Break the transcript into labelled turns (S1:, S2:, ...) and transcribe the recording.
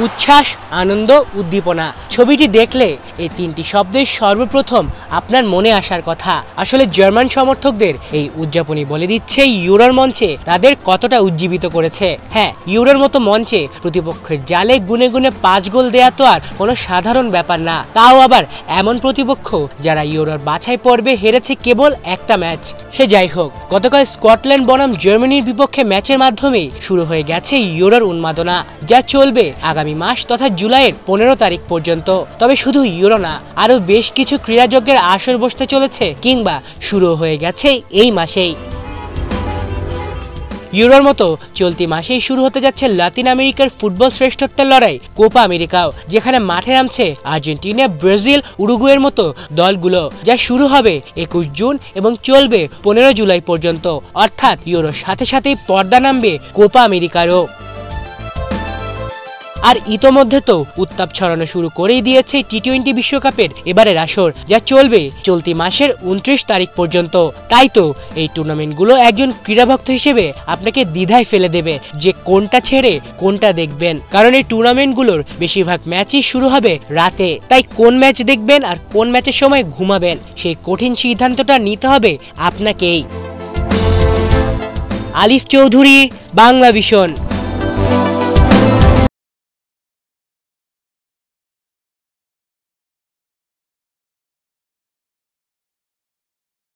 S1: উচ্ছ্বাস, আনন্দ, উদ্দীপনা। ছবিটি দেখলে এই তিনটি শব্দের সর্বপ্রথম আপনার মনে আসার কথা। আসলে জার্মান সমর্থকদের এই উদযাপনই বলে দিচ্ছে ইউরোর মঞ্চে তাদের কতটা উজ্জীবিত করেছে। হ্যাঁ, ইউরোর মতো মঞ্চে প্রতিপক্ষের জালে গুনে গুনে 5 গোল দেয়া তো আর কোনো সাধারণ ব্যাপার না, তাও আবার এমন প্রতিপক্ষ যারা ইউরোর বাছাই পর্বে হেরেছে কেবল একটা ম্যাচ। সে যাই হোক, গতকাল স্কটল্যান্ড বনাম জার্মানির বিপক্ষে ম্যাচের মাধ্যমে শুরু হয়ে গেছে ইউরোর উন্মাদনা, যা চলবে আগামী মাস তথা জুলাইয়ের 15 তারিখ পর্যন্ত। তবে শুধু ইউরো না, আরো বেশ কিছু ক্রীড়াযজ্ঞের আসর বসতে চলেছে কিংবা শুরু হয়ে গেছে এই মাসেই। ইউরোর মতো চলতি মাসেই শুরু হতে যাচ্ছে লাতিন আমেরিকার ফুটবল শ্রেষ্ঠত্বের লড়াই কোপা আমেরিকাও, যেখানে মাঠে নামছে আর্জেন্টিনা, ব্রাজিল, উরুগুয়ের মতো দলগুলো, যা শুরু হবে 21 জুন এবং চলবে 15 জুলাই পর্যন্ত। অর্থাৎ ইউরোর সাথে সাথেই পর্দা নামবে কোপা আমেরিকারও। আর ইতোমধ্যে তো উত্তাপ ছড়ানো শুরু করেই দিয়েছে টি-20 বিশ্বকাপের এবারের আসর, যা চলবে চলতি মাসের 29 তারিখ পর্যন্ত। তাই তো এই টুর্নামেন্টগুলো একজন ক্রীড়াভক্ত হিসেবে আপনাকে দ্বিধায় ফেলে দেবে যে কোনটা ছেড়ে কোনটা দেখবেন, কারণ এই টুর্নামেন্টগুলোর বেশিরভাগ ম্যাচই শুরু হবে রাতে। তাই কোন ম্যাচ দেখবেন আর কোন ম্যাচের সময় ঘুমাবেন সেই কঠিন সিদ্ধান্তটা নিতে হবে আপনাকেই। আলিফ চৌধুরী, বাংলা ভিশন।